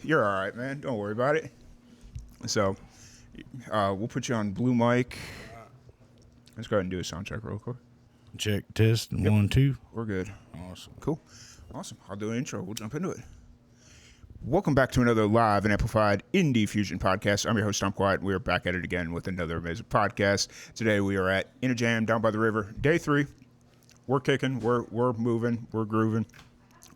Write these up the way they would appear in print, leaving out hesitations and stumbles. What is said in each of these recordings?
You're all right, man. Don't worry about it. So, we'll put you on blue mic. Let's go ahead and do a sound check real quick. Check, test, 1, 2. We're good. Awesome. Cool. Awesome. I'll do an intro. We'll jump into it. Welcome back to another live and amplified Indie Fusion podcast. I'm your host, Tom Quiet. We are back at it again with another amazing podcast. Today we are at In a Jam down by the river. Day 3. We're kicking. We're moving. We're grooving.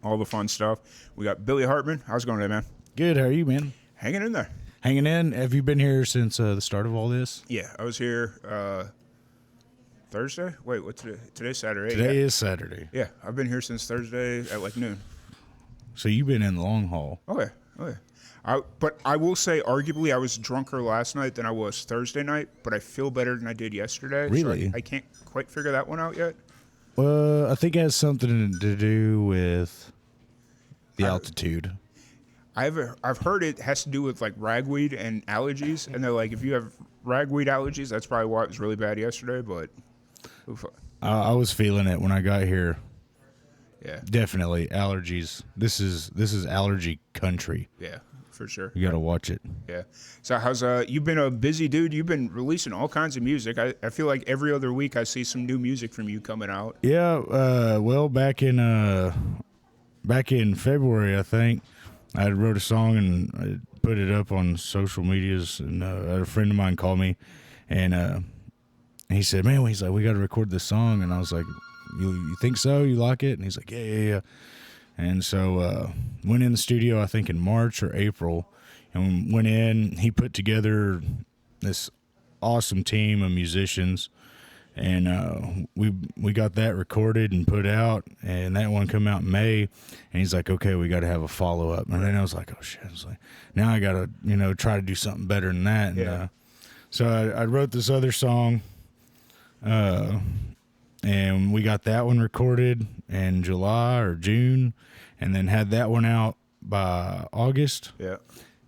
All the fun stuff. We got Billy Hartman. How's it going today, man? Good. How are you, man? Hanging in there. Hanging in. Have you been here since the start of all this? Yeah, I was here Thursday? Wait, what's today? Today's Saturday. Today is Saturday. Yeah, I've been here since Thursday at like noon. So you've been in the long haul. Okay. But I will say, arguably, I was drunker last night than I was Thursday night, but I feel better than I did yesterday. Really? So I can't quite figure that one out yet. I think it has something to do with the altitude. I've heard it has to do with like ragweed and allergies, and they're like, if you have ragweed allergies, that's probably why it was really bad yesterday. But I was feeling it when I got here. Yeah, definitely allergies. This is allergy country. Yeah, for sure. You gotta watch it. Yeah. So how's you've been a busy dude. You've been releasing all kinds of music. I feel like every other week I see some new music from you coming out. Yeah. Well, back in February, I think I wrote a song and I put it up on social medias, and a friend of mine called me, and he said, "Man," he's like, "we got to record this song," and I was like, You think so? You like it? And he's like, yeah. And so went in the studio, I think in March or April, and went in. He put together this awesome team of musicians, and we got that recorded and put out, and that one come out in May. And he's like, okay, we got to have a follow up. And then I was like, oh shit! I was like, now I got to try to do something better than that. And, yeah. So I wrote this other song. And we got that one recorded in July or June, and then had that one out by August. Yeah.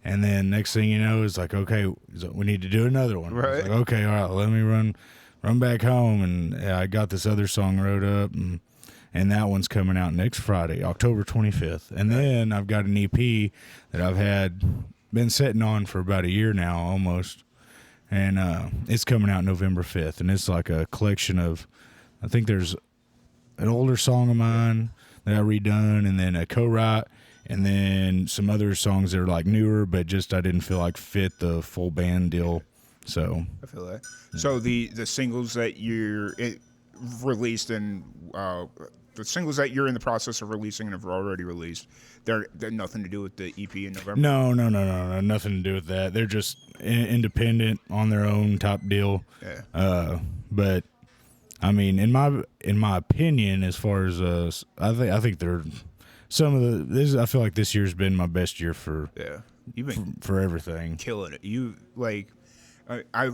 And then next thing you know, it's like, okay, we need to do another one. Right. Like, okay, all right, let me run back home. And I got this other song wrote up, and that one's coming out next Friday, October 25th. And then I've got an EP that I've been sitting on for about a year now almost. And it's coming out November 5th. And it's like a collection of, I think there's an older song of mine that I redone, and then a co-write, and then some other songs that are like newer, but just I didn't feel like fit the full band deal. So I feel that. So the singles that you're released and the singles that you're in the process of releasing and have already released, they're nothing to do with the EP in November? No, nothing to do with that. They're just independent on their own top deal. Yeah. But I mean, in my opinion, as far as I think they're some of this. I feel like this year's been my best year for you've been for everything. Killing it. You like.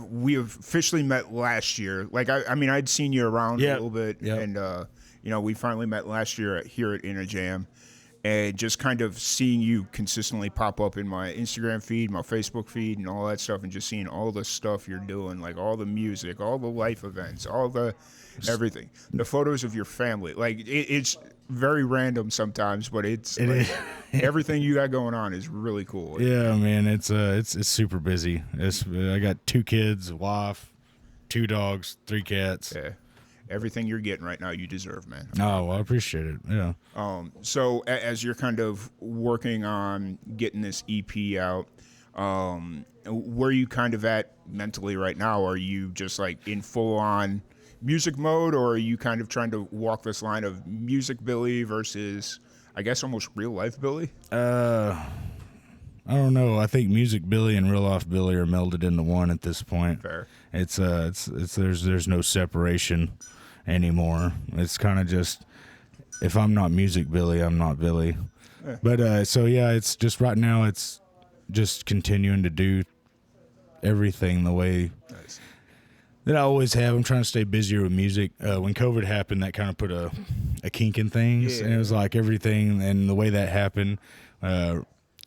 We officially met last year. Like I mean, I'd seen you around a little bit, and we finally met last year here at In a Jam, and just kind of seeing you consistently pop up in my Instagram feed, my Facebook feed, and all that stuff, and just seeing all the stuff you're doing, like all the music, all the life events, all the everything, the photos of your family. Like it's very random sometimes, but it's everything you got going on is really cool. Yeah, man, it's super busy. I got 2 kids, a wife, 2 dogs, 3 cats. Yeah. Everything you're getting right now, you deserve, man. Oh, well, I appreciate it. Yeah. So as you're kind of working on getting this EP out, where are you kind of at mentally right now? Are you just like in full on music mode, or are you kind of trying to walk this line of music Billy versus, I guess, almost real life Billy? I don't know. I think music Billy and real life Billy are melded into one at this point. Fair. It's there's no separation anymore. It's kind of just, if I'm not music Billy, I'm not Billy. Yeah. But so yeah, it's just right now it's just continuing to do everything the way that I always have. I'm trying to stay busier with music. When COVID happened, that kind of put a kink in things, and it was like everything and the way that happened kind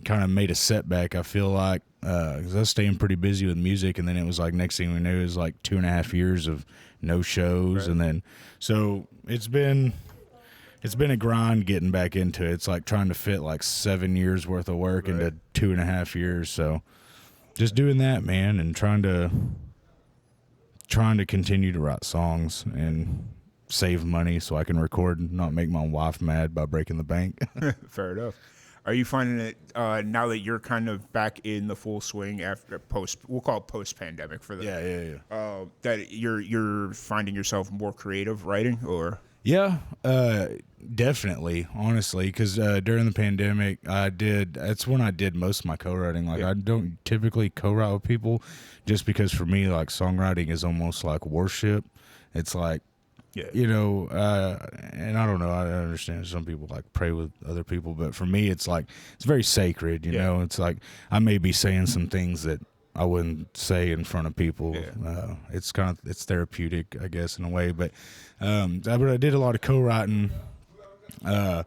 of made a setback. I feel like because I was staying pretty busy with music, and then it was like next thing we knew, it was like 2.5 years of no shows, and then so it's been it's been a grind getting back into it. It's like trying to fit like 7 years worth of work into 2.5 years. So just doing that, man, and trying to continue to write songs and save money so I can record and not make my wife mad by breaking the bank. Fair enough. Are you finding it now that you're kind of back in the full swing after we'll call it post-pandemic for the that you're finding yourself more creative writing, or? Yeah, definitely, honestly, because during the pandemic, that's when I did most of my co-writing. Like, I don't typically co-write with people just because for me, like, songwriting is almost like worship. It's like, you know, and I don't know, I understand some people like pray with other people, but for me, it's like, it's very sacred, you know? It's like, I may be saying some things that I wouldn't say in front of people. It's therapeutic, I guess, in a way, but I did a lot of co-writing, got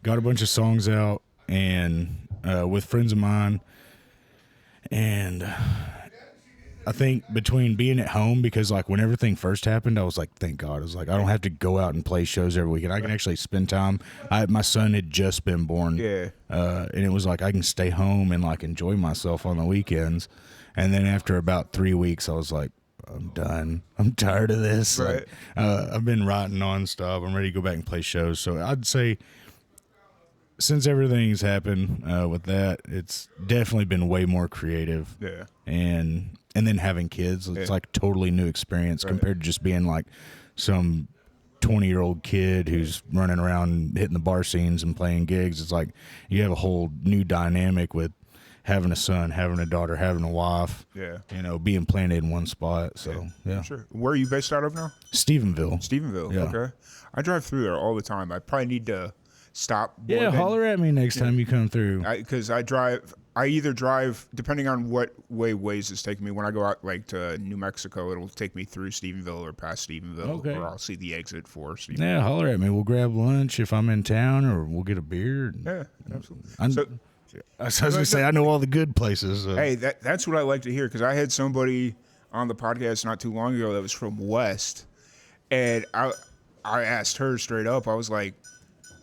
a bunch of songs out, and with friends of mine, and I think between being at home, because like when everything first happened, I was like, thank God. I was like, I don't have to go out and play shows every weekend. I can actually spend time. My son had just been born. And it was like I can stay home and like enjoy myself on the weekends. And then after about 3 weeks, I was like, I'm done. I'm tired of this. Like, I've been writing nonstop. I'm ready to go back and play shows. So I'd say since everything's happened with that, it's definitely been way more creative. And then having kids, it's like totally new experience compared to just being like some 20-year-old kid who's running around hitting the bar scenes and playing gigs. It's like you have a whole new dynamic with having a son, having a daughter, having a wife, you know, being planted in one spot. So, Sure. Where are you based out of now? Stephenville. Okay. I drive through there all the time. I probably need to stop. Holler at me next time you come through. Because I either drive, depending on what way Waze is taking me. When I go out like to New Mexico, it'll take me through Stephenville or past Stephenville, or I'll see the exit for Stephenville. Yeah, holler at me. We'll grab lunch if I'm in town, or we'll get a beer. Yeah, absolutely. I was going to say, I know all the good places. So. Hey, that's what I like to hear, because I had somebody on the podcast not too long ago that was from West, and I asked her straight up, I was like,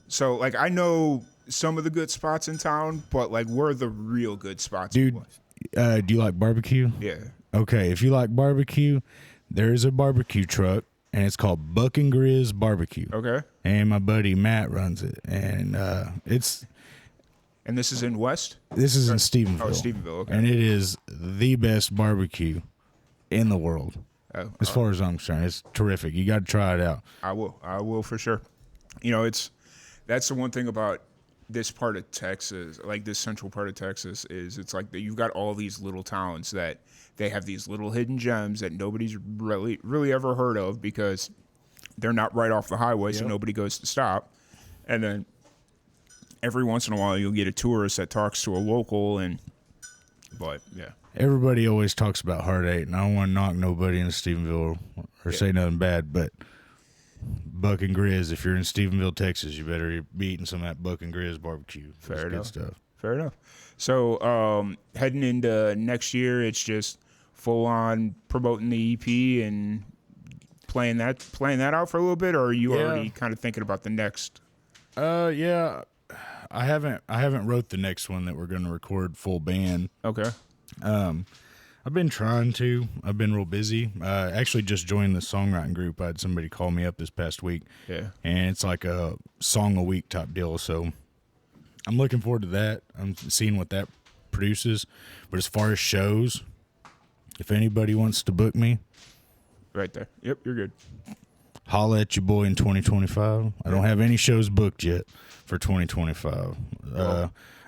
so, like, I know some of the good spots in town, but, like, where are the real good spots? Dude, do you like barbecue? Yeah. Okay, if you like barbecue, there's a barbecue truck, and it's called Buck and Grizz Barbecue. Okay. And my buddy Matt runs it, and it's... And this is in West? This is in Stephenville. Oh, Stephenville, okay. And it is the best barbecue in the world. As far as I'm concerned, it's terrific. You got to try it out. I will for sure. You know, that's the one thing about this part of Texas, like this central part of Texas, is it's like you've got all these little towns that they have these little hidden gems that nobody's really ever heard of because they're not right off the highway, so nobody goes to stop. And then every once in a while you'll get a tourist that talks to a local, but everybody always talks about Heart 8, and I don't want to knock nobody in Stephenville or say nothing bad, but Buck and Grizz, if you're in Stephenville, Texas, you better be eating some of that Buck and Grizz barbecue. Fair enough. Good stuff. Fair enough. So heading into next year, it's just full on promoting the EP and playing that out for a little bit, or are you already kind of thinking about the next? I haven't wrote the next one that we're going to record full band. Okay. I've been trying to. I've been real busy. Actually just joined the songwriting group. I had somebody call me up this past week. Yeah. And it's like a song a week type deal. So I'm looking forward to that. I'm seeing what that produces. But as far as shows, if anybody wants to book me. Right there. Yep, you're good. Holla at your boy in 2025. I don't have any shows booked yet for 2025.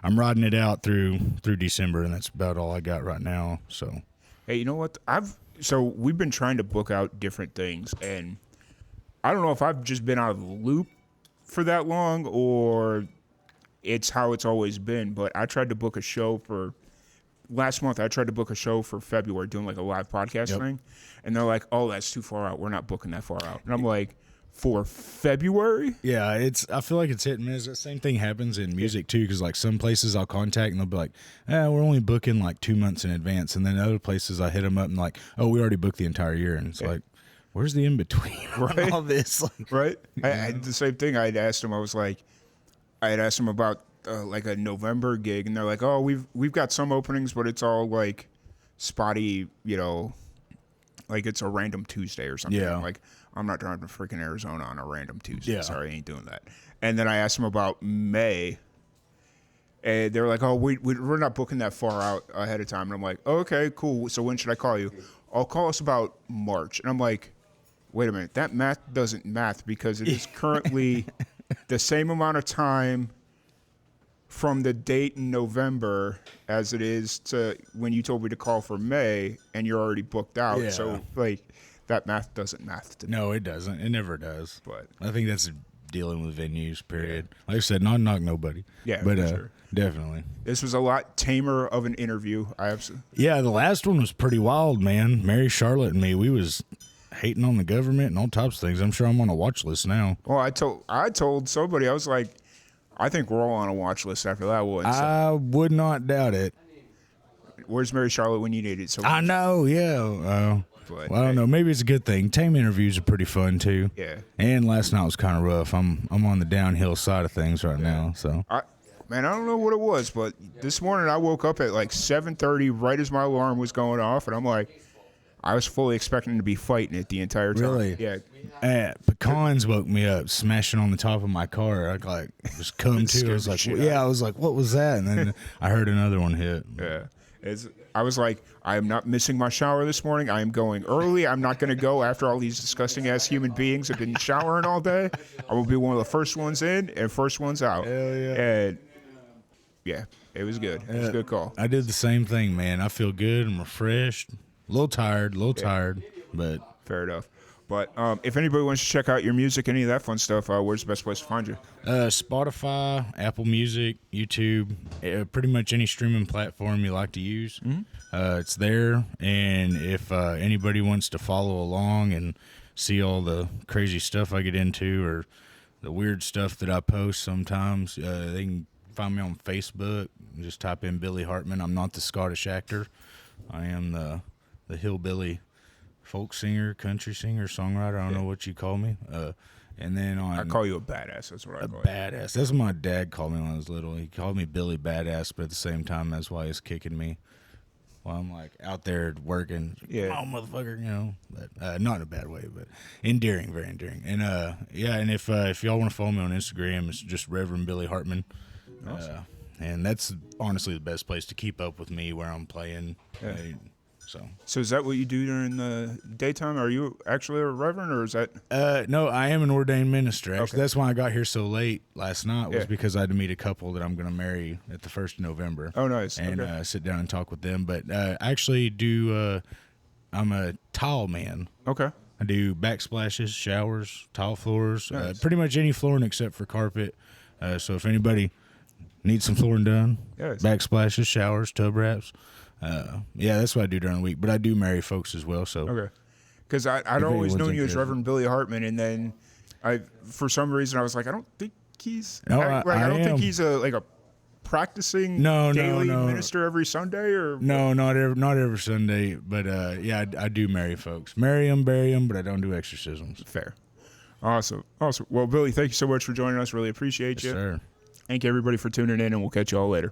I'm riding it out through December, and that's about all I got right now. So, hey, you know what? We've been trying to book out different things, and I don't know if I've just been out of the loop for that long or it's how it's always been. But I tried to book a show for last month. I tried to book a show for February, doing like a live podcast thing, and they're like, "Oh, that's too far out. We're not booking that far out." And I'm like, for February? Yeah, I feel like it's hit and miss. The same thing happens in music too, because like some places I'll contact and they'll be like, we're only booking like 2 months in advance, and then other places I hit them up and like, oh, we already booked the entire year, and it's like, where's the in between right? all this? Right? I had the same thing. I had asked him about like a November gig, and they're like, "Oh, we've got some openings, but it's all like spotty, like it's a random Tuesday or something." Yeah. I'm like, I'm not driving to freaking Arizona on a random Tuesday. Yeah. Sorry, I ain't doing that. And then I asked him about May, and they're like, "Oh, we're not booking that far out ahead of time." And I'm like, oh, "Okay, cool. So when should I call you?" "I'll call us about March." And I'm like, "Wait a minute, that math doesn't math because it is currently the same amount of time from the date in November as it is to when you told me to call for May, and you're already booked out." Yeah. So like that math doesn't math to me. No, it doesn't. It never does. But I think that's dealing with venues, period. Like I said, not knock nobody. Yeah, but for sure. Definitely. This was a lot tamer of an interview. Yeah, the last one was pretty wild, man. Mary Charlotte and me, we was hating on the government and all types of things. I'm sure I'm on a watch list now. Well, I told somebody, I was like, I think we're all on a watch list after that one. I would not doubt it. Where's Mary Charlotte when you need it? So I know, yeah. But, well, I don't know. Maybe it's a good thing. Tame interviews are pretty fun too. Yeah. And last night was kind of rough. I'm on the downhill side of things right now. So. Man, I don't know what it was, but this morning I woke up at like 7:30, right as my alarm was going off, and I'm like, I was fully expecting to be fighting it the entire time. Really? Yeah. Pecans woke me up, smashing on the top of my car. I like just come to. I was like, I was like, what was that? And then I heard another one hit. Yeah. I was like, I am not missing my shower this morning. I am going early. I'm not going to go after all these disgusting ass human beings have been showering all day. I will be one of the first ones in and first ones out. Hell yeah. And yeah, it was good. It was a good call. I did the same thing, man. I feel good. I'm refreshed. A little tired, but fair enough. But if anybody wants to check out your music, any of that fun stuff, where's the best place to find you? Spotify, Apple Music, YouTube, pretty much any streaming platform you like to use. Mm-hmm. It's there. And if anybody wants to follow along and see all the crazy stuff I get into or the weird stuff that I post sometimes, they can find me on Facebook. Just type in Billy Hartman. I'm not the Scottish actor. I am the hillbilly folk singer, country singer, songwriter. I don't know what you call me. And then I call you a badass. That's what I call you. Badass. That's what my dad called me when I was little. He called me Billy Badass, but at the same time, that's why he's kicking me while I'm like out there working. Yeah. Come on, motherfucker, you know. But not in a bad way, but endearing, very endearing. And and if y'all want to follow me on Instagram, it's just Reverend Billy Hartman. Awesome. And that's honestly the best place to keep up with me where I'm playing. Yeah. So is that what you do during the daytime? Are you actually a reverend, or is that? No, I am an ordained minister. Actually, okay. That's why I got here so late last night. Was because I had to meet a couple that I'm going to marry at the 1st of November. Oh, nice. And sit down and talk with them. But I actually do. I'm a tile man. Okay. I do backsplashes, showers, tile floors, nice. Pretty much any flooring except for carpet. So if anybody needs some flooring done, backsplashes, showers, tub wraps. That's what I do during the week. But I do marry folks as well. So okay, because I'd always known you as Reverend Billy Hartman, and then for some reason I was like, I don't think he's I don't think he's a practicing daily minister every Sunday, or no, not every Sunday. But I do marry folks, marry them, bury them, but I don't do exorcisms. Fair, awesome. Well, Billy, thank you so much for joining us. Really appreciate you. Sir. Thank you everybody for tuning in, and we'll catch you all later.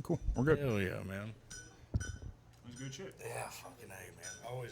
Cool. We're good. Hell yeah, man. That was good shit. Yeah, fucking A, man. Always